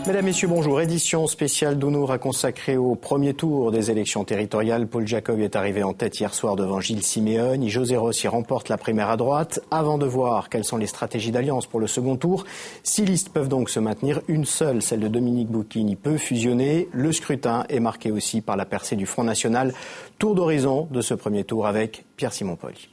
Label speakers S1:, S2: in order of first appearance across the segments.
S1: Mesdames, Messieurs, bonjour. Édition spéciale d'Ounour consacrée au premier tour des élections territoriales. Paul Jacob est arrivé en tête hier soir devant Gilles Simeoni. José Rossi remporte la primaire à droite. Avant de voir quelles sont les stratégies d'alliance pour le second tour, 6 listes peuvent donc se maintenir. Une seule, celle de Dominique Bocchini, peut fusionner. Le scrutin est marqué aussi par la percée du Front National. Tour d'horizon de ce premier tour avec Pierre-Simon Poli.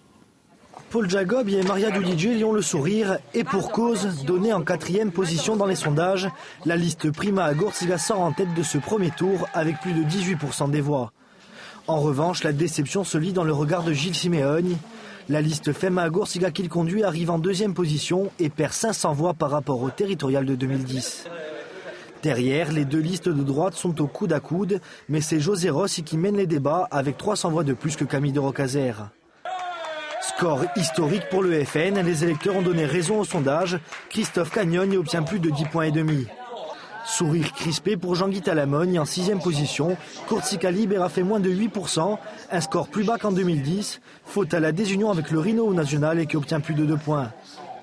S2: Paul Jacob et Maria Doudidjé ont le sourire et pour cause, donné en 4e position dans les sondages, la liste Prima Agorsiga sort en tête de ce premier tour avec plus de 18% des voix. En revanche, la déception se lit dans le regard de Gilles Simeoni. La liste Fema Agorsiga qu'il conduit arrive en 2e position et perd 500 voix par rapport au territorial de 2010. Derrière, les deux listes de droite sont au coude à coude, mais c'est José Rossi qui mène les débats avec 300 voix de plus que Camille de Roccaser. Score historique pour le FN, les électeurs ont donné raison au sondage. Christophe Cagnogne obtient plus de 10,5 points. Sourire crispé pour Jean-Guy Talamogne en 6e position. Corsica Libre a fait moins de 8%, un score plus bas qu'en 2010. Faute à la désunion avec le Rhino National et qui obtient plus de 2 points.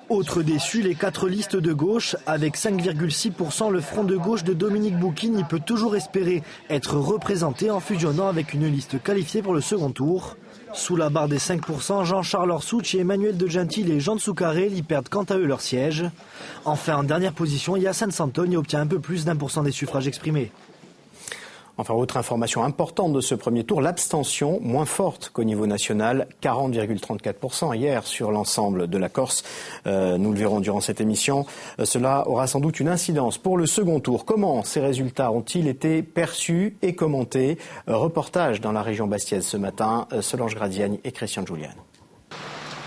S2: Autre déçu, les 4 listes de gauche. Avec 5,6%, le front de gauche de Dominique Bocchini peut toujours espérer être représenté en fusionnant avec une liste qualifiée pour le second tour. Sous la barre des 5%, Jean-Charles Orsucci, Emmanuel De Gentil et Jean Soucarelli perdent quant à eux leur siège. Enfin, en dernière position, Yassine Santoni obtient un peu plus d'1% des suffrages exprimés.
S1: Enfin, autre information importante de ce premier tour, l'abstention moins forte qu'au niveau national, 40,34% hier sur l'ensemble de la Corse. Nous le verrons durant cette émission. Cela aura sans doute une incidence pour le second tour. Comment ces résultats ont-ils été perçus et commentés? Reportage dans la région bastiaise ce matin, Solange Gradiani et Christian Julian.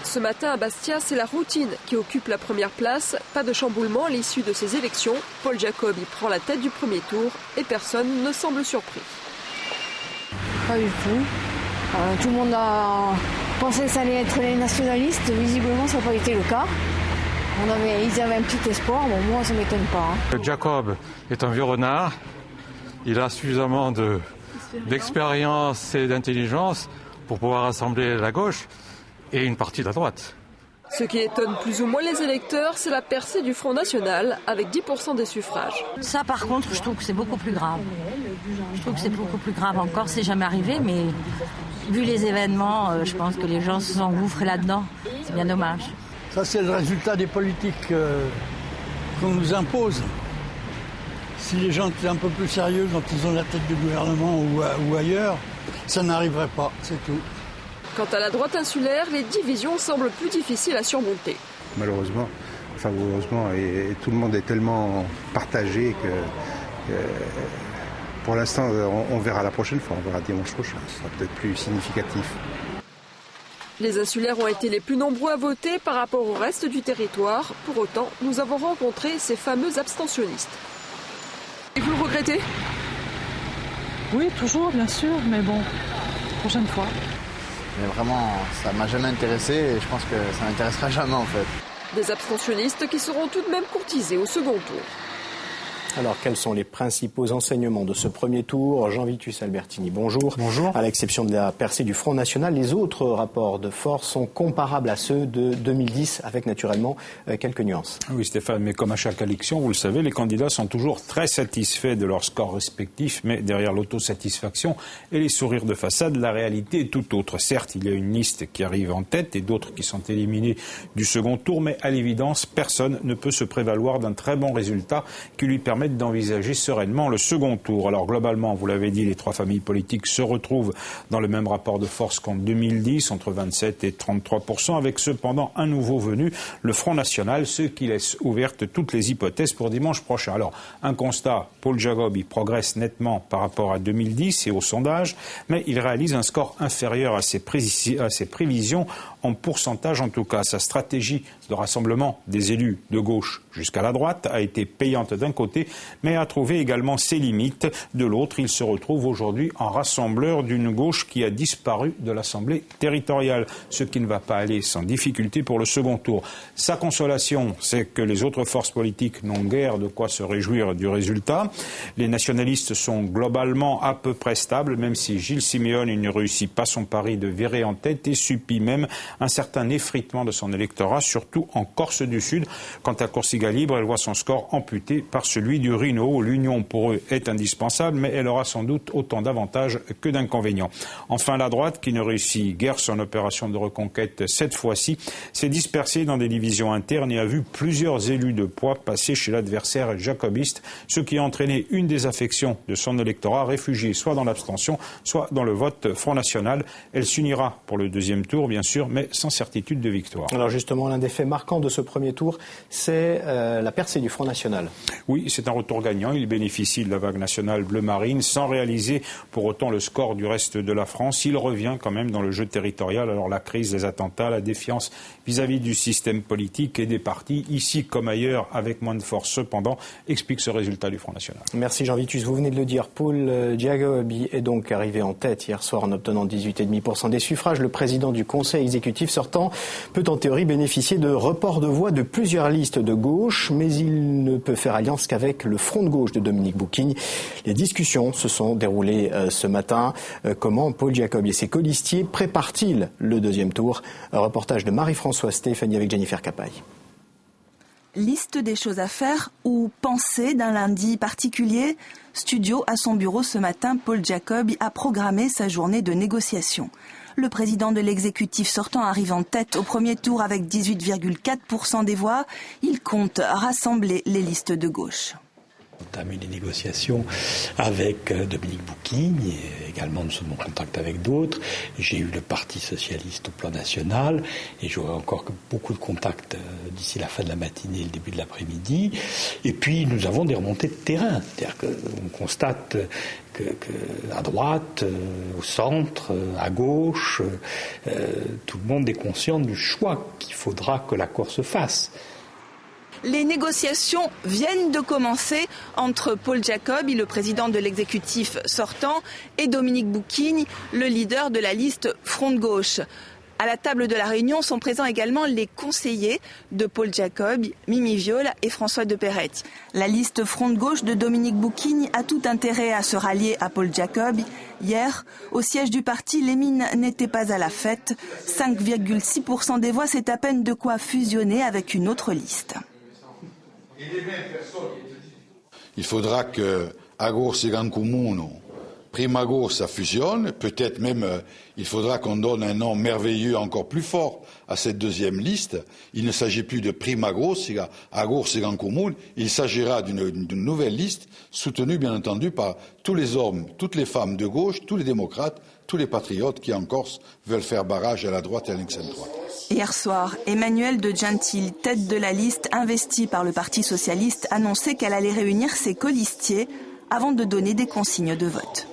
S3: Ce matin à Bastia, c'est la routine qui occupe la première place. Pas de chamboulement à l'issue de ces élections. Paul Jacob y prend la tête du premier tour et personne ne semble surpris.
S4: Pas du tout. Tout le monde a pensé que ça allait être les nationalistes. Visiblement, ça n'a pas été le cas. Ils avaient un petit espoir. Bon, moi, ça ne m'étonne pas.
S5: Jacob est un vieux renard. Il a suffisamment d'expérience et d'intelligence pour pouvoir rassembler la gauche et une partie de la droite.
S3: Ce qui étonne plus ou moins les électeurs, c'est la percée du Front National avec 10% des suffrages.
S6: Ça par contre, je trouve que c'est beaucoup plus grave. Je trouve que c'est beaucoup plus grave encore, c'est jamais arrivé, mais vu les événements, je pense que les gens se sont engouffrés là-dedans. C'est bien dommage.
S7: Ça c'est le résultat des politiques qu'on nous impose. Si les gens étaient un peu plus sérieux quand ils ont la tête du gouvernement ou ailleurs, ça n'arriverait pas, c'est tout.
S3: Quant à la droite insulaire, les divisions semblent plus difficiles à surmonter.
S8: Malheureusement, enfin heureusement, et tout le monde est tellement partagé que pour l'instant, on verra la prochaine fois, on verra dimanche prochain, ce sera peut-être plus significatif.
S3: Les insulaires ont été les plus nombreux à voter par rapport au reste du territoire. Pour autant, nous avons rencontré ces fameux abstentionnistes. Et vous le regrettez?
S9: Oui, toujours, bien sûr, mais bon, prochaine fois.
S10: Mais vraiment, ça m'a jamais intéressé et je pense que ça m'intéressera jamais en fait.
S3: Des abstentionnistes qui seront tout de même courtisés au second tour.
S1: Alors, quels sont les principaux enseignements de ce premier tour? Jean-Vitus Albertini, bonjour.
S11: Bonjour.
S1: À l'exception de la percée du Front National, les autres rapports de force sont comparables à ceux de 2010, avec naturellement quelques nuances.
S11: Oui, Stéphane, mais comme à chaque élection, vous le savez, les candidats sont toujours très satisfaits de leurs scores respectifs, mais derrière l'autosatisfaction et les sourires de façade, la réalité est tout autre. Certes, il y a une liste qui arrive en tête et d'autres qui sont éliminés du second tour, mais à l'évidence, personne ne peut se prévaloir d'un très bon résultat qui lui permet d'envisager sereinement le second tour. Alors globalement, vous l'avez dit, les trois familles politiques se retrouvent dans le même rapport de force qu'en 2010, entre 27 et 33%, avec cependant un nouveau venu, le Front National, ce qui laisse ouvertes toutes les hypothèses pour dimanche prochain. Alors, un constat, Paul Jacob, il progresse nettement par rapport à 2010 et au sondage, mais il réalise un score inférieur à ses prévisions, en pourcentage en tout cas. Sa stratégie de rassemblement des élus de gauche jusqu'à la droite a été payante d'un côté, mais a trouvé également ses limites. De l'autre, il se retrouve aujourd'hui en rassembleur d'une gauche qui a disparu de l'Assemblée territoriale, ce qui ne va pas aller sans difficulté pour le second tour. Sa consolation, c'est que les autres forces politiques n'ont guère de quoi se réjouir du résultat. Les nationalistes sont globalement à peu près stables, même si Gilles Simeoni ne réussit pas son pari de virer en tête et subit même un certain effritement de son électorat, surtout en Corse du Sud. Quant à Corsica Libre, elle voit son score amputé par celui du Rhino. L'union pour eux est indispensable, mais elle aura sans doute autant d'avantages que d'inconvénients. Enfin, la droite, qui ne réussit guère son opération de reconquête cette fois-ci, s'est dispersée dans des divisions internes et a vu plusieurs élus de poids passer chez l'adversaire jacobiste, ce qui a entraîné une désaffection de son électorat, réfugié soit dans l'abstention, soit dans le vote Front National. Elle s'unira pour le deuxième tour, bien sûr, mais sans certitude de victoire.
S1: Alors justement, l'un des faits marquants de ce premier tour, c'est la percée du Front National.
S11: Oui, c'est un retour gagnant. Il bénéficie de la vague nationale bleu-marine sans réaliser pour autant le score du reste de la France. Il revient quand même dans le jeu territorial. Alors la crise, les attentats, la défiance vis-à-vis du système politique et des partis, ici comme ailleurs, avec moins de force cependant, explique ce résultat du Front National.
S1: Merci Jean Vitus. Vous venez de le dire, Paul Giacobbi est donc arrivé en tête hier soir en obtenant 18,5% des suffrages. Le président du Conseil exécutif sortant peut en théorie bénéficier de reports de voix de plusieurs listes de gauche, mais il ne peut faire alliance qu'avec le Front de gauche de Dominique Bouquigne. Les discussions se sont déroulées ce matin. Comment Paul Giacobbi et ses colistiers préparent-ils le deuxième tour? Un reportage de Marie-Françoise Stéphanie avec Jennifer Capaille.
S12: Liste des choses à faire ou pensée d'un lundi particulier. Studio à son bureau ce matin, Paul Giacobbi a programmé sa journée de négociation. Le président de l'exécutif sortant arrive en tête au premier tour avec 18,4% des voix. Il compte rassembler les listes de gauche.
S13: On a entamé les négociations avec Dominique Bouquigne et également nous sommes en contact avec d'autres. J'ai eu le Parti socialiste au plan national et j'aurai encore beaucoup de contacts d'ici la fin de la matinée et le début de l'après-midi. Et puis nous avons des remontées de terrain, c'est-à-dire qu'on constate que à droite, au centre, à gauche, tout le monde est conscient du choix qu'il faudra que l'accord se fasse.
S12: Les négociations viennent de commencer entre Paul Giacobbi, le président de l'exécutif sortant, et Dominique Bouquigne, le leader de la liste Front de gauche. À la table de la réunion sont présents également les conseillers de Paul Giacobbi, Mimi Viola et François de Perrette. La liste Front de gauche de Dominique Bouquigne a tout intérêt à se rallier à Paul Giacobbi. Hier, au siège du parti, les mines n'étaient pas à la fête. 5,6% des voix, c'est à peine de quoi fusionner avec une autre liste.
S14: Il faudra que Agorce et Gran Comune, Prima Agorce, ça fusionne. Peut-être même il faudra qu'on donne un nom merveilleux encore plus fort à cette deuxième liste. Il ne s'agit plus de Prima Agorce et Gran Comune. Il s'agira d'une nouvelle liste soutenue bien entendu par tous les hommes, toutes les femmes de gauche, tous les démocrates, tous les patriotes qui en Corse veulent faire barrage à la droite et à l'extrême droite.
S12: Hier soir, Emmanuelle de Gentile, tête de la liste investie par le Parti socialiste, annonçait qu'elle allait réunir ses colistiers avant de donner des consignes de vote.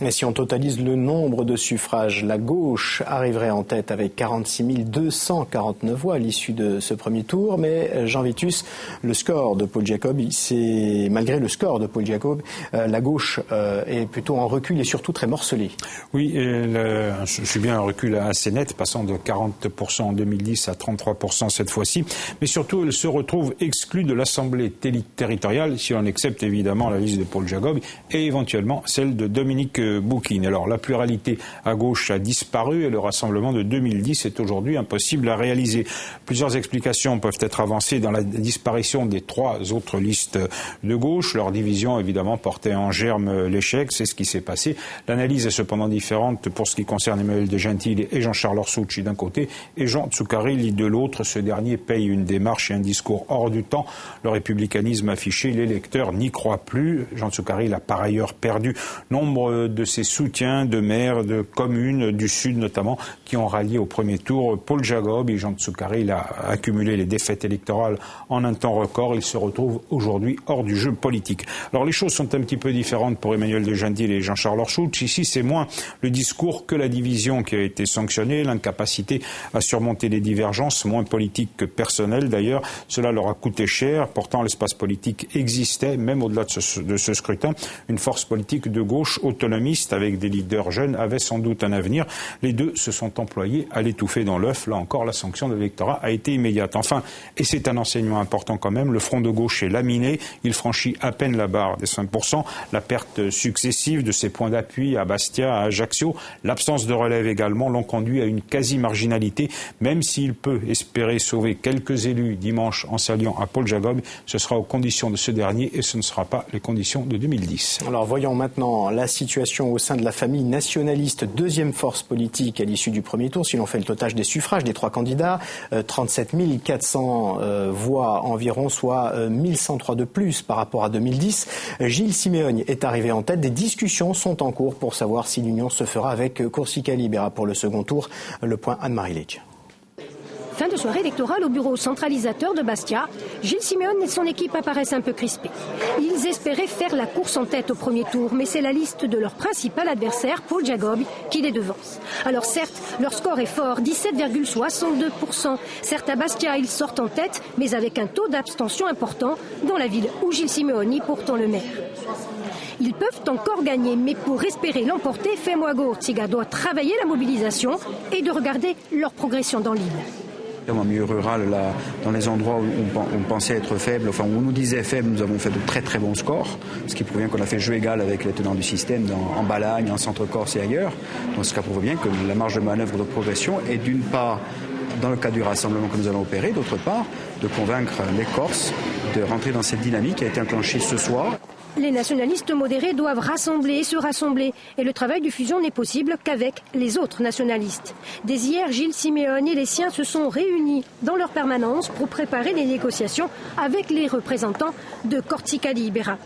S1: Et si on totalise le nombre de suffrages, la gauche arriverait en tête avec 46 249 voix à l'issue de ce premier tour. Mais Jean Vitus, le score de Paul Giacobbi, malgré le score de Paul Giacobbi, la gauche est plutôt en recul et surtout très morcelée.
S11: Oui, je suis bien un recul assez net, passant de 40% en 2010 à 33% cette fois-ci. Mais surtout, elle se retrouve exclue de l'Assemblée territoriale, si on accepte évidemment la liste de Paul Giacobbi et éventuellement celle de Dominique Bouquigne. Alors la pluralité à gauche a disparu et le rassemblement de 2010 est aujourd'hui impossible à réaliser. Plusieurs explications peuvent être avancées dans la disparition des trois autres listes de gauche. Leur division évidemment portait en germe l'échec, c'est ce qui s'est passé. L'analyse est cependant différente pour ce qui concerne Emmanuelle de Gentile et Jean-Charles Orsucci d'un côté et Jean Tsuccarelli de l'autre. Ce dernier paye une démarche et un discours hors du temps. Le républicanisme affiché, les lecteurs n'y croient plus. Jean Tsuccarelli a par ailleurs perdu nombre de ses soutiens de maires, de communes du Sud notamment, qui ont rallié au premier tour Paul Giacobbi. Jean Tsuccarelli a accumulé les défaites électorales en un temps record. Il se retrouve aujourd'hui hors du jeu politique. Alors les choses sont un petit peu différentes pour Emmanuelle de Gentile et Jean-Charles Orsucci. Ici, c'est moins le discours que la division qui a été sanctionnée, l'incapacité à surmonter les divergences, moins politique que personnelle d'ailleurs. Cela leur a coûté cher. Pourtant, l'espace politique existait, même au-delà de ce scrutin. Une force politique de gauche autonomiste dynamistes avec des leaders jeunes avaient sans doute un avenir. Les deux se sont employés à l'étouffer dans l'œuf. Là encore, la sanction de l'électorat a été immédiate. Enfin, et c'est un enseignement important quand même, le front de gauche est laminé. Il franchit à peine la barre des 5%. La perte successive de ses points d'appui à Bastia, à Ajaccio, l'absence de relève également l'ont conduit à une quasi-marginalité. Même s'il peut espérer sauver quelques élus dimanche en s'alliant à Paul Jacob, ce sera aux conditions de ce dernier et ce ne sera pas les conditions de 2010.
S1: Alors voyons maintenant la situation au sein de la famille nationaliste, deuxième force politique à l'issue du premier tour. Si l'on fait le total des suffrages des trois candidats, 37 400 voix environ, soit 1103 de plus par rapport à 2010. Gilles Simeone est arrivé en tête. Des discussions sont en cours pour savoir si l'union se fera avec Corsica Libera pour le second tour. Le point Anne-Marie Lecce.
S15: Fin de soirée électorale au bureau centralisateur de Bastia, Gilles Simeone et son équipe apparaissent un peu crispés. Ils espéraient faire la course en tête au premier tour, mais c'est la liste de leur principal adversaire, Paul Jacob, qui les devance. Alors certes, leur score est fort, 17,62%. Certes, à Bastia, ils sortent en tête, mais avec un taux d'abstention important dans la ville où Gilles Simeone est pourtant le maire. Ils peuvent encore gagner, mais pour espérer l'emporter, Femuago-Ortiga doit travailler la mobilisation et de regarder leur progression dans l'île.
S16: En milieu rural, là, dans les endroits où on pensait être faible, enfin où on nous disait faible, nous avons fait de très très bons scores, ce qui prouve bien qu'on a fait jeu égal avec les tenants du système en Balagne, en Centre-Corse et ailleurs. Donc ce qui prouve bien que la marge de manœuvre de progression est d'une part dans le cadre du rassemblement que nous allons opérer, d'autre part de convaincre les Corses de rentrer dans cette dynamique qui a été enclenchée ce soir.
S15: Les nationalistes modérés doivent rassembler et se rassembler. Et le travail de fusion n'est possible qu'avec les autres nationalistes. Dès hier, Gilles Simeone et les siens se sont réunis dans leur permanence pour préparer les négociations avec les représentants de Corsica Libera.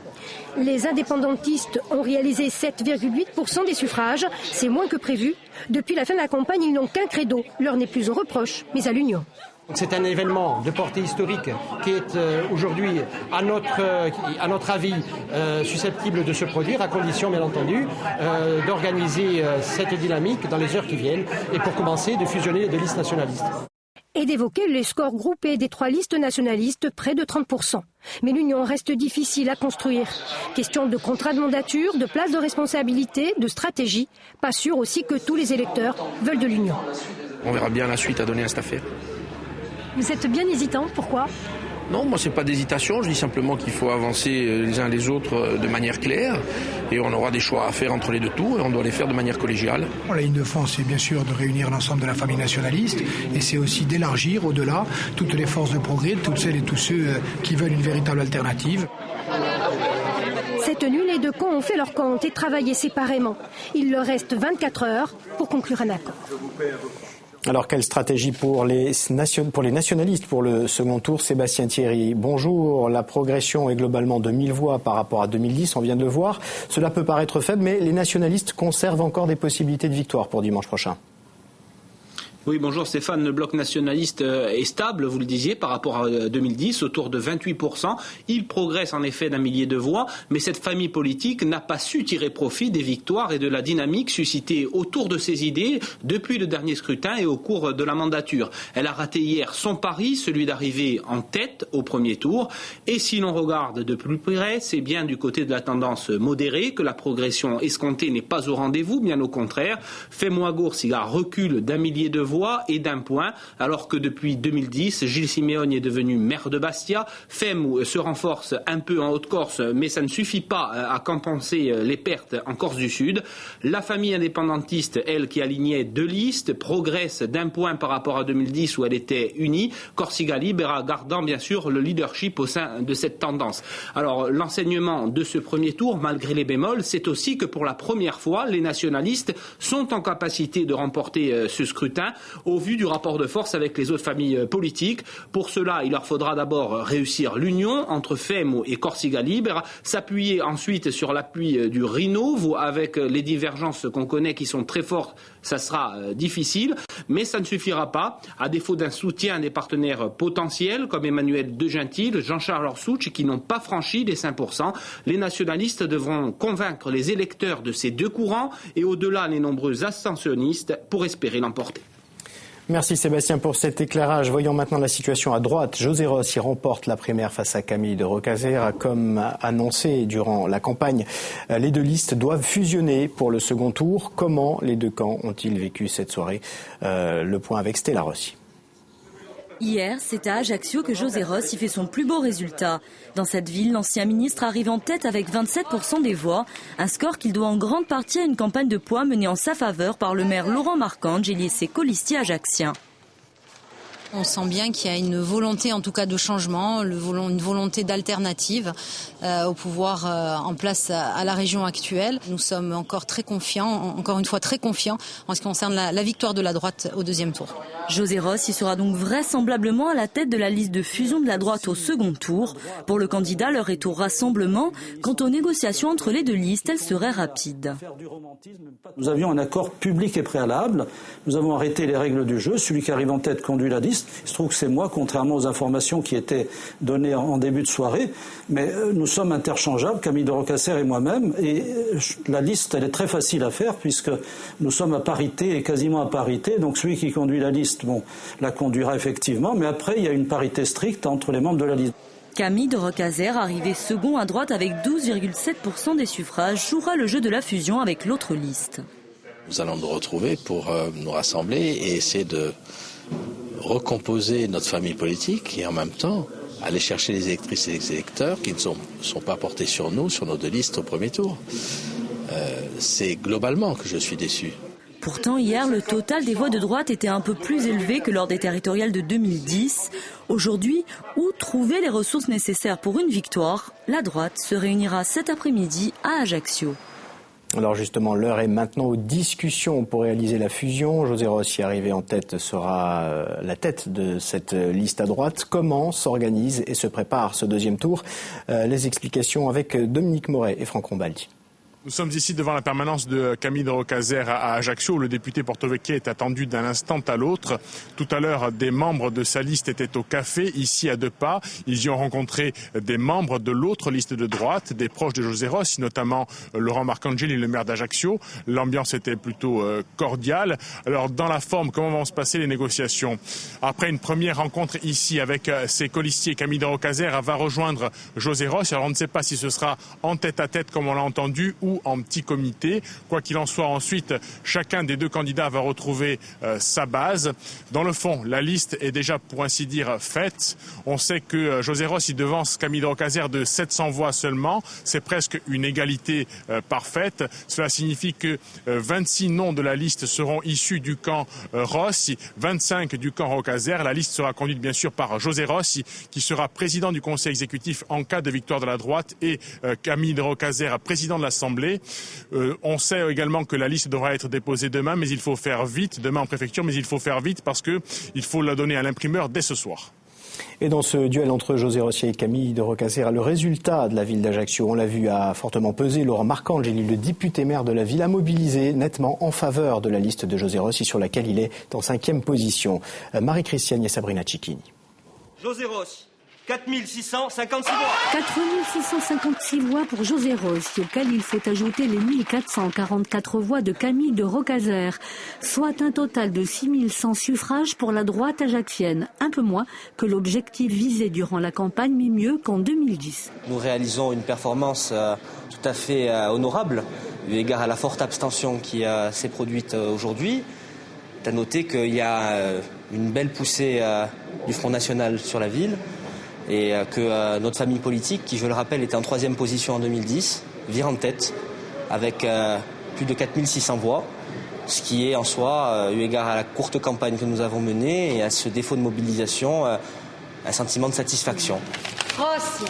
S15: Les indépendantistes ont réalisé 7,8% des suffrages. C'est moins que prévu. Depuis la fin de la campagne, ils n'ont qu'un credo. L'heure n'est plus aux reproches, mais à l'union.
S17: C'est un événement de portée historique qui est aujourd'hui, à notre avis, susceptible de se produire, à condition, bien entendu, d'organiser cette dynamique dans les heures qui viennent et pour commencer de fusionner les deux listes nationalistes.
S15: Et d'évoquer les scores groupés des trois listes nationalistes, près de 30%. Mais l'union reste difficile à construire. Question de contrat de mandature, de place de responsabilité, de stratégie. Pas sûr aussi que tous les électeurs veulent de l'union.
S18: On verra bien la suite à donner à cette affaire.
S15: Vous êtes bien hésitant, pourquoi ?
S18: Non, moi c'est pas d'hésitation, je dis simplement qu'il faut avancer les uns les autres de manière claire et on aura des choix à faire entre les deux tours et on doit les faire de manière collégiale.
S19: La ligne de fond, c'est bien sûr de réunir l'ensemble de la famille nationaliste et c'est aussi d'élargir au-delà toutes les forces de progrès, toutes celles et tous ceux qui veulent une véritable alternative.
S15: Cette nuit, les deux camps ont fait leur compte et travaillé séparément. Il leur reste 24 heures pour conclure un accord.
S1: Alors, quelle stratégie pour les nationalistes pour le second tour? Sébastien Thierry, bonjour. La progression est globalement de 1000 voix par rapport à 2010, on vient de le voir. Cela peut paraître faible, mais les nationalistes conservent encore des possibilités de victoire pour dimanche prochain.
S20: Oui, bonjour Stéphane. Le bloc nationaliste est stable, vous le disiez, par rapport à 2010, autour de 28%. Il progresse en effet d'un millier de voix, mais cette famille politique n'a pas su tirer profit des victoires et de la dynamique suscitée autour de ses idées depuis le dernier scrutin et au cours de la mandature. Elle a raté hier son pari, celui d'arriver en tête au premier tour. Et si l'on regarde de plus près, c'est bien du côté de la tendance modérée que la progression escomptée n'est pas au rendez-vous, bien au contraire. Femuago-Ortiga recule d'un millier de voix et d'un point, alors que depuis 2010, Gilles Simeone est devenu maire de Bastia. Fem se renforce un peu en Haute-Corse, mais ça ne suffit pas à compenser les pertes en Corse du Sud. La famille indépendantiste, elle, qui alignait deux listes, progresse d'un point par rapport à 2010 où elle était unie. Corsica Libera gardant bien sûr le leadership au sein de cette tendance. Alors l'enseignement de ce premier tour, malgré les bémols, c'est aussi que pour la première fois, les nationalistes sont en capacité de remporter ce scrutin au vu du rapport de force avec les autres familles politiques. Pour cela, il leur faudra d'abord réussir l'union entre FEM et Corsica Libera, s'appuyer ensuite sur l'appui du Rhino, avec les divergences qu'on connaît qui sont très fortes, ça sera difficile, mais ça ne suffira pas. À défaut d'un soutien des partenaires potentiels comme Emmanuel De Gentil, Jean-Charles Orsucci, qui n'ont pas franchi les 5%, les nationalistes devront convaincre les électeurs de ces deux courants et au-delà les nombreux abstentionnistes pour espérer l'emporter.
S1: Merci Sébastien pour cet éclairage. Voyons maintenant la situation à droite. José Rossi remporte la primaire face à Camille de Rocazère. Comme annoncé durant la campagne, les deux listes doivent fusionner pour le second tour. Comment les deux camps ont-ils vécu cette soirée? Le point avec Stella Rossi.
S21: Hier, c'est à Ajaccio que José Rossi fait son plus beau résultat. Dans cette ville, l'ancien ministre arrive en tête avec 27% des voix, un score qu'il doit en grande partie à une campagne de poids menée en sa faveur par le maire Laurent Marcangeli et ses colistiers ajacciens.
S22: On sent bien qu'il y a une volonté en tout cas de changement, une volonté d'alternative au pouvoir en place à la région actuelle. Nous sommes encore très confiants, encore une fois très confiants en ce qui concerne la victoire de la droite au deuxième tour.
S21: José Rossi sera donc vraisemblablement à la tête de la liste de fusion de la droite au second tour. Pour le candidat, l'heure est au rassemblement. Quant aux négociations entre les deux listes, elles seraient rapides.
S23: Nous avions un accord public et préalable. Nous avons arrêté les règles du jeu. Celui qui arrive en tête conduit la liste. Il se trouve que c'est moi, contrairement aux informations qui étaient données en début de soirée. Mais nous sommes interchangeables, Camille de Rocazère et moi-même. Et la liste, elle est très facile à faire puisque nous sommes à parité et quasiment à parité. Donc celui qui conduit la liste, la conduira effectivement. Mais après, il y a une parité stricte entre les membres de la liste.
S21: Camille de Rocazère, arrivé second à droite avec 12,7% des suffrages, jouera le jeu de la fusion avec l'autre liste.
S24: Nous allons nous retrouver pour nous rassembler et essayer de recomposer notre famille politique et en même temps aller chercher les électrices et les électeurs qui ne sont pas portés sur nous, sur nos deux listes au premier tour. C'est globalement que je suis déçu.
S21: Pourtant, hier, le total des voix de droite était un peu plus élevé que lors des territoriales de 2010. Aujourd'hui, où trouver les ressources nécessaires pour une victoire? La droite se réunira cet après-midi à Ajaccio.
S1: Alors justement, l'heure est maintenant aux discussions pour réaliser la fusion. José Rossi, arrivé en tête, sera la tête de cette liste à droite. Comment s'organise et se prépare ce deuxième tour? Les explications avec Dominique Moret et Franck Rombaldi.
S25: Nous sommes ici devant la permanence de Camille de Rocazère à Ajaccio, où le député porto-vecchia est attendu d'un instant à l'autre. Tout à l'heure, des membres de sa liste étaient au café, ici à deux pas. Ils y ont rencontré des membres de l'autre liste de droite, des proches de José Rossi, notamment Laurent Marcangeli, le maire d'Ajaccio. L'ambiance était plutôt cordiale. Alors, dans la forme, comment vont se passer les négociations? Après une première rencontre ici avec ses colistiers, Camille de Rocazère va rejoindre José Rossi. Alors, on ne sait pas si ce sera en tête-à-tête, comme on l'a entendu, ou en petit comité. Quoi qu'il en soit, ensuite, chacun des deux candidats va retrouver sa base. Dans le fond, la liste est déjà, pour ainsi dire, faite. On sait que José Rossi devance Camille de Rocazère de 700 voix seulement. C'est presque une égalité parfaite. Cela signifie que 26 noms de la liste seront issus du camp Rossi, 25 du camp Rocazère. La liste sera conduite bien sûr par José Rossi, qui sera président du conseil exécutif en cas de victoire de la droite, et Camille de Rocazère, président de l'Assemblée. On sait également que la liste devra être déposée demain, mais il faut faire vite, demain en préfecture, mais il faut faire vite parce qu'il faut la donner à l'imprimeur dès ce soir.
S1: Et dans ce duel entre José Rossi et Camille de Rocazère, le résultat de la ville d'Ajaccio, on l'a vu, a fortement pesé. Laurent Marcangeli, le député maire de la ville, a mobilisé nettement en faveur de la liste de José Rossi, sur laquelle il est en 5e position. Marie-Christiane et Sabrina Cicchini.
S26: José Rossi. 4656 voix.
S15: 4656 voix pour José Rossi, auquel il faut ajouter les 1444 voix de Camille de Rocazère, soit un total de 6100 suffrages pour la droite ajaccienne, un peu moins que l'objectif visé durant la campagne, mais mieux qu'en 2010.
S27: Nous réalisons une performance tout à fait honorable, eu égard à la forte abstention qui s'est produite aujourd'hui. À noter qu'il y a une belle poussée du Front National sur la ville, et que notre famille politique, qui je le rappelle était en 3e position en 2010, vire en tête avec plus de 4600 voix, ce qui est en soi, eu égard à la courte campagne que nous avons menée et à ce défaut de mobilisation, un sentiment de satisfaction.
S22: Rossi.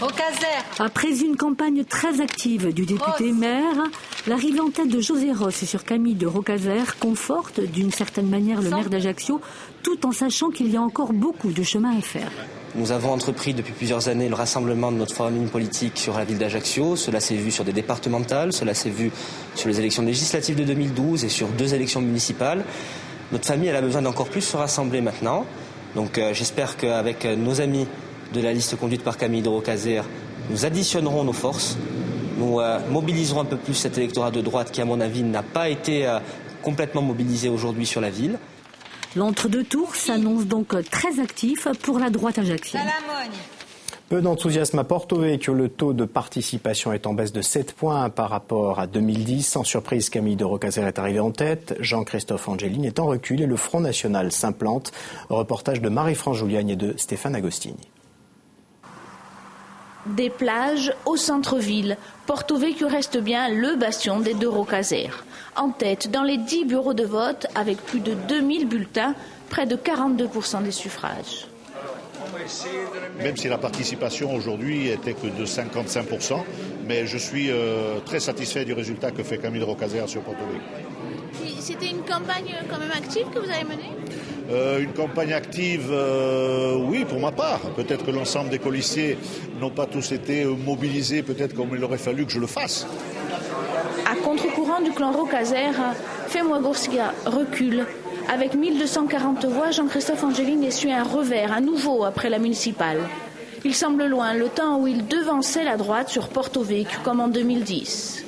S22: Rocazère.
S15: Après une campagne très active du député maire, l'arrivée en tête de José Rossi sur Camille de Rocazère conforte d'une certaine manière le maire d'Ajaccio, tout en sachant qu'il y a encore beaucoup de chemin à faire.
S27: Nous avons entrepris depuis plusieurs années le rassemblement de notre famille politique sur la ville d'Ajaccio. Cela s'est vu sur des départementales, cela s'est vu sur les élections législatives de 2012 et sur 2 élections municipales. Notre famille, elle a besoin d'encore plus se rassembler maintenant. Donc j'espère qu'avec nos amis de la liste conduite par Camille de Rocazère, nous additionnerons nos forces. Nous mobiliserons un peu plus cet électorat de droite qui, à mon avis, n'a pas été complètement mobilisés aujourd'hui sur la ville.
S2: L'entre-deux tours s'annonce donc très actif pour la droite ajaccienne.
S1: Peu d'enthousiasme à Porto Vecchio. Le taux de participation est en baisse de 7 points par rapport à 2010. Sans surprise, Camille de Rocazère est arrivé en tête. Jean-Christophe Angelini est en recul et le Front National s'implante. Reportage de Marie-France Juliagne et de Stéphane Agostini.
S4: Des plages au centre-ville, Porto Vecchio reste bien le bastion des deux Rocazères. En tête dans les 10 bureaux de vote avec plus de 2000 bulletins, près de 42% des suffrages.
S5: Même si la participation aujourd'hui était que de 55%, mais je suis très satisfait du résultat que fait Camille de Rocazère sur Porto Vecchio.
S4: C'était une campagne quand même active que vous avez menée ?
S5: Une campagne active, oui, pour ma part. Peut-être que l'ensemble des colistiers n'ont pas tous été mobilisés, peut-être comme il aurait fallu que je le fasse.
S4: À contre-courant du clan Rocazère, Fais-moi Gorsiga recule. Avec 1240 voix, Jean-Christophe Angelini essuie un revers, à nouveau après la municipale. Il semble loin, le temps où il devançait la droite sur Porto Vecchio, comme en 2010.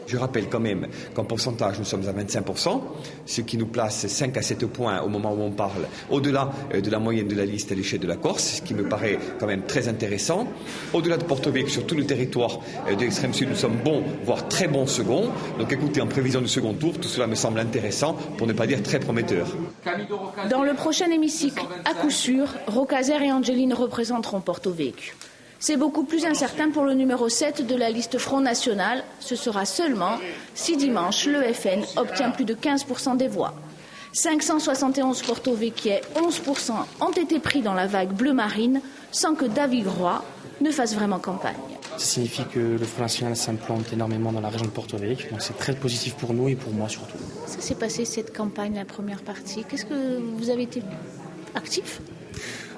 S6: Je rappelle quand même qu'en pourcentage, nous sommes à 25%, ce qui nous place 5 à 7 points au moment où on parle, au-delà de la moyenne de la liste à l'échelle de la Corse, ce qui me paraît quand même très intéressant. Au-delà de Porto Vecchio, sur tout le territoire de l'extrême sud, nous sommes bons, voire très bons seconds. Donc écoutez, en prévision du second tour, tout cela me semble intéressant, pour ne pas dire très prometteur.
S4: Dans le prochain hémicycle, à coup sûr, Rocazère et Angelini représenteront Porto Vecchio. C'est beaucoup plus incertain pour le numéro 7 de la liste Front National. Ce sera seulement si dimanche le FN obtient plus de 15% des voix. 571 Porto Vecchiais, 11% ont été pris dans la vague bleu marine sans que David Roy ne fasse vraiment campagne.
S7: Ça signifie que le Front National s'implante énormément dans la région de Porto Vecchio, donc c'est très positif pour nous et pour moi surtout.
S4: Qu'est-ce qui s'est passé cette campagne, la première partie ? Qu'est-ce que vous avez été actif ?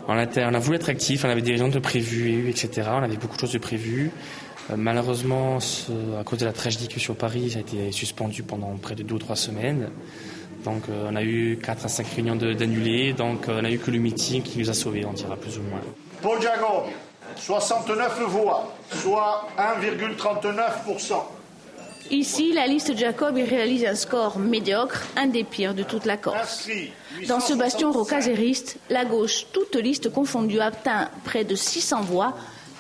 S7: On a voulu être actifs, on avait des réunions de prévues, etc. On avait beaucoup de choses de prévues. Malheureusement, à cause de la tragédie que sur Paris, ça a été suspendu pendant près de 2 ou 3 semaines. Donc on a eu 4 à 5 réunions d'annulées, donc on n'a eu que le meeting qui nous a sauvés, on dira plus ou moins.
S5: Paul Jacob, 69 voix, soit 1,39%.
S4: Ici, la liste Jacob réalise un score médiocre, un des pires de toute la Corse. Dans ce bastion rocazériste, la gauche, toute liste confondue, atteint près de 600 voix,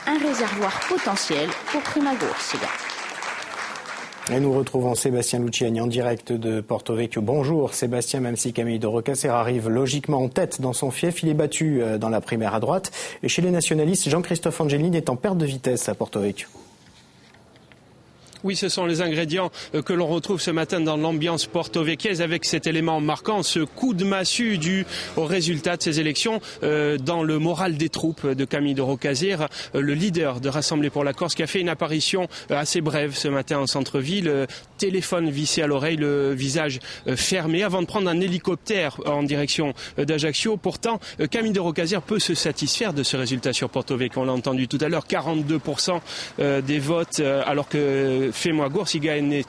S4: un réservoir potentiel pour Prima Gorsiga.
S1: Et nous retrouvons Sébastien Luciani en direct de Porto Vecchio. Bonjour Sébastien, même si Camille de Rocazère arrive logiquement en tête dans son fief, il est battu dans la primaire à droite. Et chez les nationalistes, Jean-Christophe Angelini est en perte de vitesse à Porto Vecchio.
S8: Oui, ce sont les ingrédients que l'on retrouve ce matin dans l'ambiance porto-vecchiaise avec cet élément marquant, ce coup de massue dû au résultat de ces élections dans le moral des troupes de Camille de Rocazère, le leader de Rassembler pour la Corse qui a fait une apparition assez brève ce matin en centre-ville, téléphone vissé à l'oreille, le visage fermé avant de prendre un hélicoptère en direction d'Ajaccio. Pourtant, Camille de Rocazère peut se satisfaire de ce résultat sur Porto Vecchio. On l'a entendu tout à l'heure, 42% des votes alors que Fais-moi Gorsiga n'est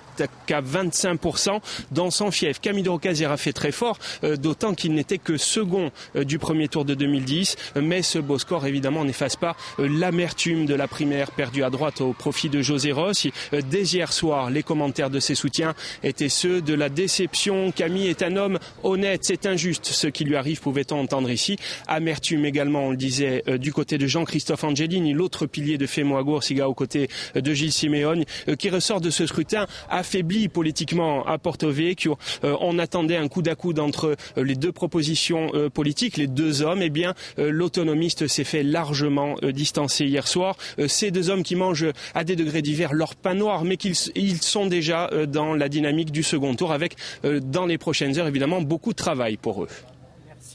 S8: qu'à 25% dans son fief. Camille de Rocazère a fait très fort, d'autant qu'il n'était que second du premier tour de 2010. Mais ce beau score, évidemment, n'efface pas l'amertume de la primaire perdue à droite au profit de José Rossi. Dès hier soir, les commentaires de ses soutiens étaient ceux de la déception. Camille est un homme honnête, c'est injuste ce qui lui arrive, pouvait-on entendre ici. Amertume également, on le disait, du côté de Jean-Christophe Angelini, l'autre pilier de Fais-moi Gorsiga aux côtés de Gilles Simeone, qui ressort de ce scrutin affaibli politiquement à Porto Vecchio. On attendait un coude à coude entre les deux propositions politiques, les deux hommes. Eh bien, l'autonomiste s'est fait largement distancer hier soir. Ces deux hommes qui mangent à des degrés divers leur pain noir, mais ils sont déjà dans la dynamique du second tour avec, dans les prochaines heures, évidemment, beaucoup de travail pour eux.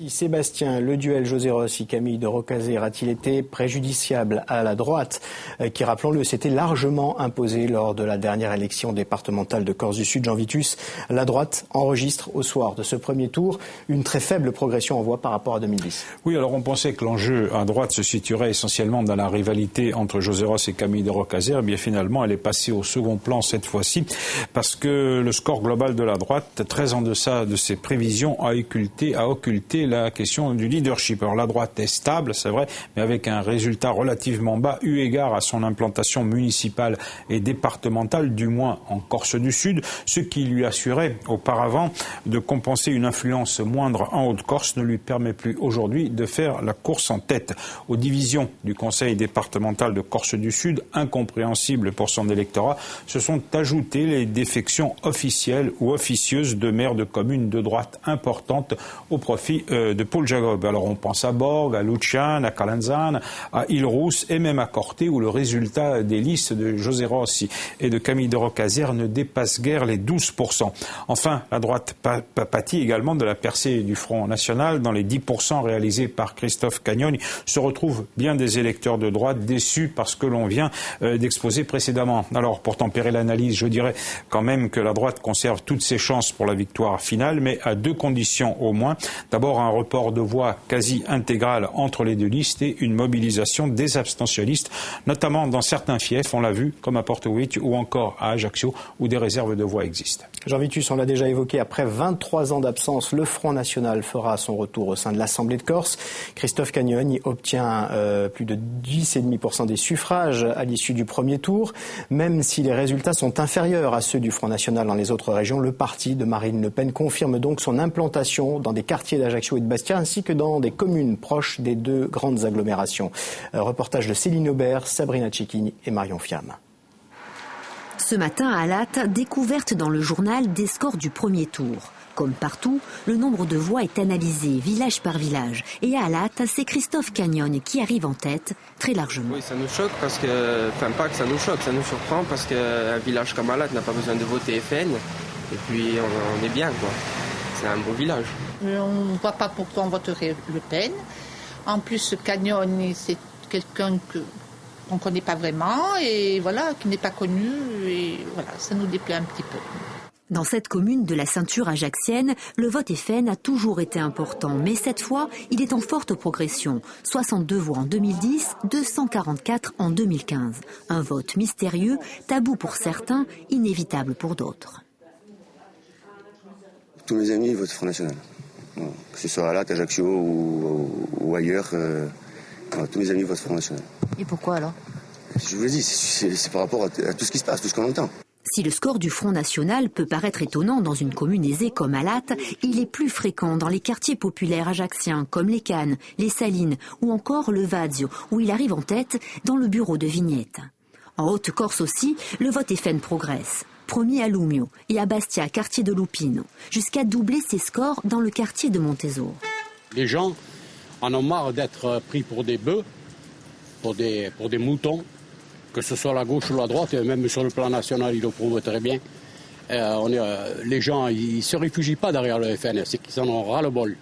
S1: Sébastien, le duel José Rossi, Camille de Rocazère a-t-il été préjudiciable à la droite qui, rappelons-le, s'était largement imposée lors de la dernière élection départementale de Corse du Sud, Jean Vitus? La droite enregistre au soir de ce premier tour une très faible progression en voix par rapport à 2010.
S11: Oui, alors on pensait que l'enjeu à droite se situerait essentiellement dans la rivalité entre José Rossi et Camille de Rocazère. Eh bien finalement, elle est passée au second plan cette fois-ci parce que le score global de la droite, très en deçà de ses prévisions, a occulté la question du leadership. Alors la droite est stable, c'est vrai, mais avec un résultat relativement bas eu égard à son implantation municipale et départementale, du moins en Corse du Sud, ce qui lui assurait auparavant de compenser une influence moindre en Haute-Corse ne lui permet plus aujourd'hui de faire la course en tête. Aux divisions du Conseil départemental de Corse du Sud, incompréhensibles pour son électorat, se sont ajoutées les défections officielles ou officieuses de maires de communes de droite importantes au profit de Paul Jacob. Alors on pense à Borg, à Luciane, à Calanzane, à Île-Rousse et même à Corté, où le résultat des listes de José Rossi et de Camille de Rocazère ne dépasse guère les 12%. Enfin, la droite pâtit également de la percée du Front National. Dans les 10% réalisés par Christophe Cagnoni se retrouvent bien des électeurs de droite déçus par ce que l'on vient d'exposer précédemment. Alors, pour tempérer l'analyse, je dirais quand même que la droite conserve toutes ses chances pour la victoire finale, mais à deux conditions au moins. D'abord, un report de voix quasi intégral entre les deux listes et une mobilisation des abstentionnistes, notamment dans certains fiefs, on l'a vu, comme à Porto Vecchio ou encore à Ajaccio, où des réserves de voix existent.
S1: Jean Vitus, on l'a déjà évoqué, après 23 ans d'absence, le Front National fera son retour au sein de l'Assemblée de Corse. Christophe Cagnoni obtient plus de 10,5% des suffrages à l'issue du premier tour. Même si les résultats sont inférieurs à ceux du Front National dans les autres régions, le parti de Marine Le Pen confirme donc son implantation dans des quartiers d'Ajaccio et de Bastia, ainsi que dans des communes proches des deux grandes agglomérations. Reportage de Céline Aubert, Sabrina Tchekini et Marion Fiam.
S3: Ce matin à Alat, découverte dans le journal des scores du premier tour. Comme partout, le nombre de voix est analysé village par village. Et à Alat, c'est Christophe Cagnoni qui arrive en tête très largement.
S9: Oui, ça nous choque parce que, enfin pas que ça nous choque, ça nous surprend parce qu'un village comme Alat n'a pas besoin de voter FN. Et puis on est bien, quoi. C'est un beau village.
S10: On ne voit pas pourquoi on voterait Le Pen. En plus, Cagnoni, c'est quelqu'un qu'on ne connaît pas vraiment et voilà, qui n'est pas connu. Et voilà, ça nous déplaît un petit peu.
S3: Dans cette commune de la ceinture ajaxienne, le vote FN a toujours été important. Mais cette fois, il est en forte progression. 62 voix en 2010, 244 en 2015. Un vote mystérieux, tabou pour certains, inévitable pour d'autres.
S12: Tous mes amis votent Front National. Que ce soit à Alat, Ajaccio ou ailleurs, tous mes amis votent Front National.
S3: Et pourquoi alors ?
S12: Je vous l'ai dit, c'est par rapport à tout ce qui se passe, tout ce qu'on entend.
S3: Si le score du Front National peut paraître étonnant dans une commune aisée comme Alat, il est plus fréquent dans les quartiers populaires ajaxiens comme les Cannes, les Salines ou encore le Vazio, où il arrive en tête dans le bureau de Vignette. En Haute-Corse aussi, le vote FN progresse. Premier à Lumio et à Bastia, quartier de Lupino, jusqu'à doubler ses scores dans le quartier de Montesor.
S13: Les gens en ont marre d'être pris pour des bœufs, pour des moutons, que ce soit la gauche ou la droite, et même sur le plan national, ils le prouvent très bien. Les gens, ils ne se réfugient pas derrière le FN, c'est qu'ils en ont ras-le-bol.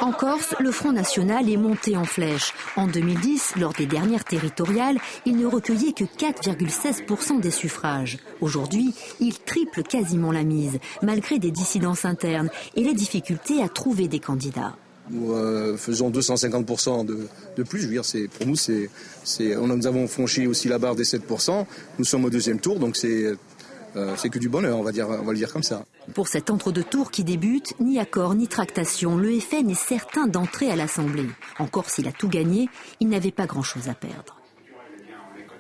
S3: En Corse, le Front National est monté en flèche. En 2010, lors des dernières territoriales, il ne recueillait que 4,16% des suffrages. Aujourd'hui, il triple quasiment la mise, malgré des dissidences internes et les difficultés à trouver des candidats.
S14: Nous faisons 250% de plus. Je veux dire, pour nous, nous avons franchi aussi la barre des 7%. Nous sommes au deuxième tour, donc c'est que du bonheur, on va le dire comme ça.
S3: Pour cet entre-deux-tours qui débute, ni accord ni tractation, le FN est certain d'entrer à l'Assemblée. Encore s'il a tout gagné, il n'avait pas grand-chose à perdre.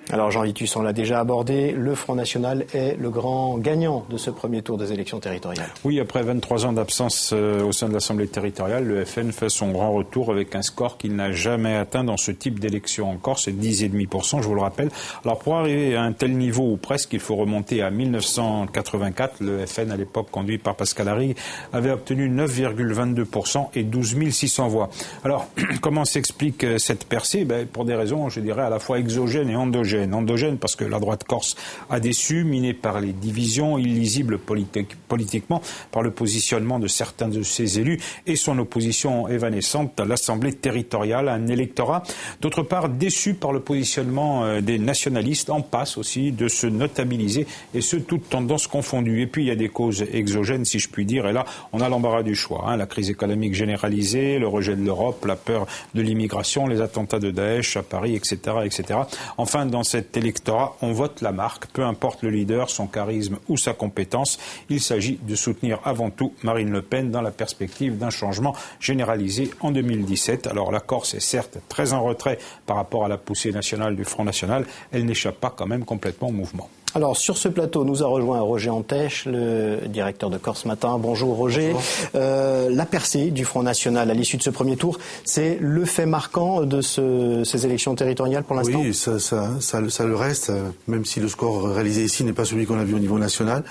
S1: Alors Jean Vitus, on l'a déjà abordé, le Front National est le grand gagnant de ce premier tour des élections territoriales.
S11: Oui, après 23 ans d'absence au sein de l'Assemblée territoriale, le FN fait son grand retour avec un score qu'il n'a jamais atteint dans ce type d'élection en Corse, c'est 10,5%, je vous le rappelle. Alors pour arriver à un tel niveau ou presque, il faut remonter à 1984. Le FN, à l'époque conduit par Pascal Arrigue, avait obtenu 9,22% et 12 600 voix. Alors, comment s'explique cette percée ? Pour des raisons, je dirais, à la fois exogènes et endogènes. Endogène parce que la droite corse a déçu, minée par les divisions, illisible politiquement par le positionnement de certains de ses élus et son opposition évanescente à l'Assemblée territoriale, un électorat. D'autre part, déçu par le positionnement des nationalistes, en passe aussi de se notabiliser, et ce, toutes tendances confondues. Et puis, il y a des causes exogènes, si je puis dire, et là, on a l'embarras du choix. La crise économique généralisée, le rejet de l'Europe, la peur de l'immigration, les attentats de Daesh à Paris, etc., etc. Enfin, dans dans cet électorat, on vote la marque, peu importe le leader, son charisme ou sa compétence. Il s'agit de soutenir avant tout Marine Le Pen dans la perspective d'un changement généralisé en 2017. Alors la Corse est certes très en retrait par rapport à la poussée nationale du Front National, elle n'échappe pas quand même complètement au mouvement.
S1: Alors sur ce plateau, nous a rejoint Roger Antèche, le directeur de Corse Matin. Bonjour Roger. Bonjour. La percée du Front National à l'issue de ce premier tour, c'est le fait marquant de ces élections territoriales pour l'instant?
S16: Oui, ça le reste, même si le score réalisé ici n'est pas celui qu'on a vu au niveau national.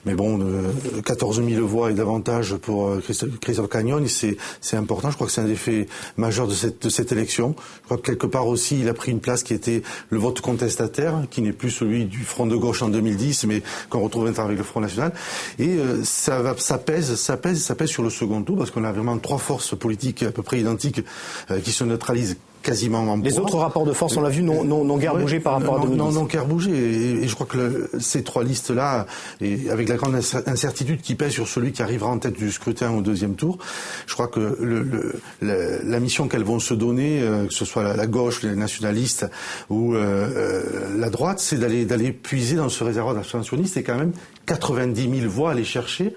S16: Mais bon, 14 000 voix et davantage pour Christophe Cagnoni, c'est important. Je crois que c'est un des faits majeurs de cette élection. Je crois que quelque part aussi, il a pris une place qui était le vote contestataire, qui n'est plus celui du Front de gauche en 2010, mais qu'on retrouve maintenant avec le Front National. Et ça pèse sur le second tour, parce qu'on a vraiment 3 forces politiques à peu près identiques qui se neutralisent quasiment en
S1: Les autres rapports de force, on l'a vu, n'ont guère bougé par rapport à 2010.
S16: Non, guère bougé. Et je crois que ces 3 listes-là, et avec la grande incertitude qui pèse sur celui qui arrivera en tête du scrutin au deuxième tour, je crois que la mission qu'elles vont se donner, que ce soit la gauche, les nationalistes ou la droite, c'est d'aller puiser dans ce réservoir d'abstentionnistes et quand même 90 000 voix à aller chercher.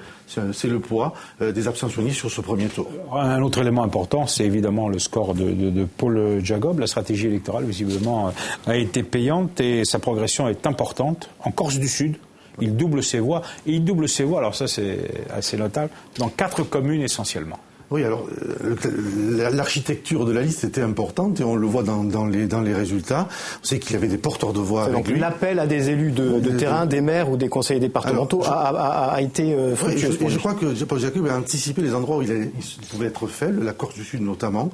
S16: C'est le poids des abstentionnistes sur ce premier tour.
S11: Un autre élément important, c'est évidemment le score de Paul Jacob. La stratégie électorale, visiblement, a été payante et sa progression est importante. En Corse du Sud, il double ses voix. Et il double ses voix, alors ça c'est assez notable, dans 4 communes essentiellement.
S16: Oui, alors l'architecture de la liste était importante et on le voit dans les résultats. On sait qu'il y avait des porteurs de voix avec lui.
S1: L'appel à des élus de terrain, des maires ou des conseillers départementaux a été fructueux.
S16: Je crois que Paul Jacob a anticipé les endroits où il pouvait être faible, la Corse du Sud notamment.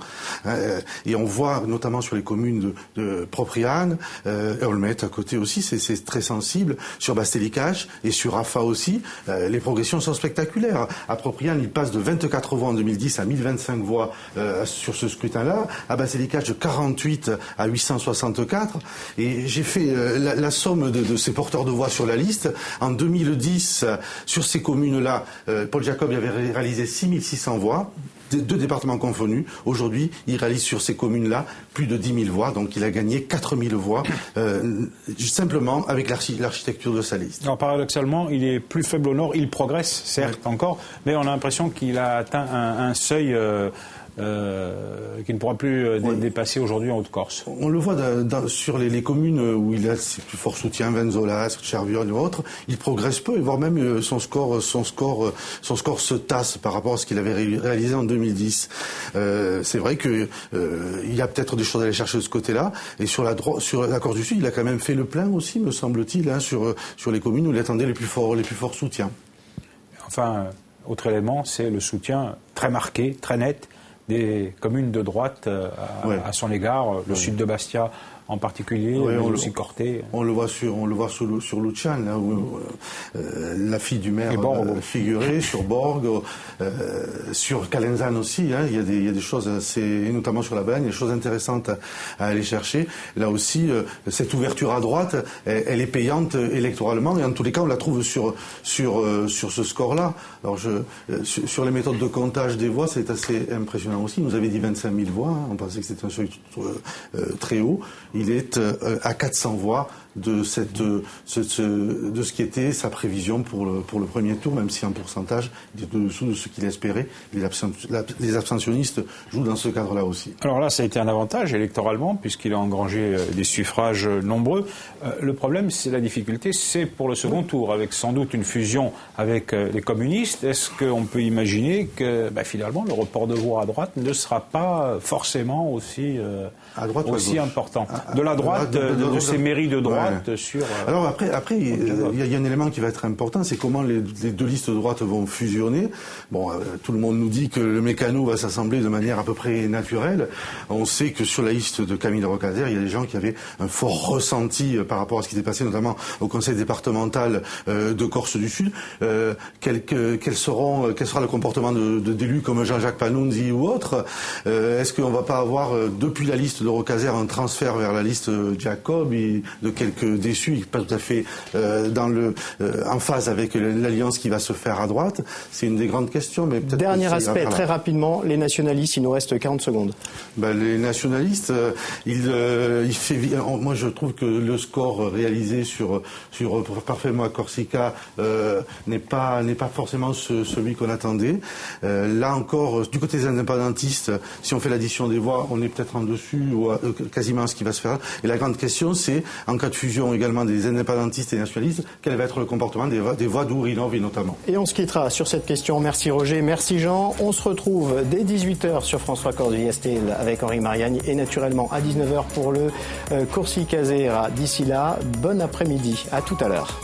S16: Et on voit notamment sur les communes de Propriane, Olmet à côté aussi, c'est très sensible. Sur Bastelicache et sur Rafa aussi, les progressions sont spectaculaires. À Propriane, il passe de 24 voix en 2010 à 1025 voix sur ce scrutin-là, à Bastelicache de 48 à 864, et j'ai fait la somme de ces porteurs de voix sur la liste. En 2010, sur ces communes-là, Paul Jacob avait réalisé 6600 voix, 2 départements confondus. Aujourd'hui, il réalise sur ces communes-là plus de 10 000 voix, donc il a gagné 4 000 voix, simplement avec l'architecture de sa liste.
S11: Alors, paradoxalement, il est plus faible au nord, il progresse, certes, encore, mais on a l'impression qu'il a atteint un seuil qui ne pourra plus dépasser aujourd'hui en Haute-Corse.
S16: On le voit sur les communes où il a ses plus forts soutiens, Venzolas, Cherviol ou autres, il progresse peu, et voire même son score se tasse par rapport à ce qu'il avait réalisé en 2010. C'est vrai que il y a peut-être des choses à aller chercher de ce côté-là, et sur la Corse du Sud, il a quand même fait le plein aussi, me semble-t-il, sur les communes où il attendait les plus forts soutiens.
S11: Enfin, autre élément, c'est le soutien très marqué, très net des communes de droite à son égard, le sud de Bastia en particulier, mais aussi Corté.
S16: On le voit sur Lucian, là où la fille du maire figurait, sur Borg, sur Calenzane aussi. Il y a des choses assez, notamment sur la Bagne, des choses intéressantes à aller chercher. Là aussi, cette ouverture à droite, elle est payante électoralement, et en tous les cas, on la trouve sur ce score-là. Alors, sur les méthodes de comptage des voix, c'est assez impressionnant aussi. Il nous avait dit 25 000 voix, on pensait que c'était un seuil très haut. Il est à 400 voix de ce qui était sa prévision pour le premier tour, même si en pourcentage, il est au-dessous de ce qu'il espérait. Les abstentionnistes jouent dans ce cadre-là aussi.
S11: Alors là, ça a été un avantage électoralement, puisqu'il a engrangé des suffrages nombreux. Le problème, c'est la difficulté, c'est pour le second tour, avec sans doute une fusion avec les communistes. Est-ce qu'on peut imaginer que finalement, le report de voix à droite ne sera pas forcément aussi important? De la droite, de ces mairies de droite.
S16: Alors après, il y a un élément qui va être important, c'est comment les 2 listes de droite vont fusionner. Bon, tout le monde nous dit que le mécano va s'assembler de manière à peu près naturelle. On sait que sur la liste de Camille Rocazère, il y a des gens qui avaient un fort ressenti par rapport à ce qui s'est passé, notamment au conseil départemental de Corse du Sud. Quel sera le comportement d'élus comme Jean-Jacques Panunzi ou autres? Est-ce qu'on va pas avoir, depuis la liste de Rocazère, un transfert vers la liste Jacob de quelques que déçu, pas tout à fait en phase avec l'alliance qui va se faire à droite. C'est une des grandes questions. Mais peut-être
S1: dernier aspect, très rapidement, les nationalistes, il nous reste 40 secondes.
S16: Les nationalistes, moi je trouve que le score réalisé sur parfaitement à Corsica n'est pas forcément celui qu'on attendait. Là encore, du côté des indépendantistes, si on fait l'addition des voix, on est peut-être en dessus ou quasiment ce qui va se faire. Et la grande question, c'est, en cas de fusion également des indépendantistes et nationalistes, quel va être le comportement des voix d'Ourinov notamment.
S1: Et on se quittera sur cette question. Merci Roger, merci Jean. On se retrouve dès 18h sur François Cordes-Villastel avec Henri Mariagne et naturellement à 19h pour le Corsi Casera. D'ici là, bon après-midi. À tout à l'heure.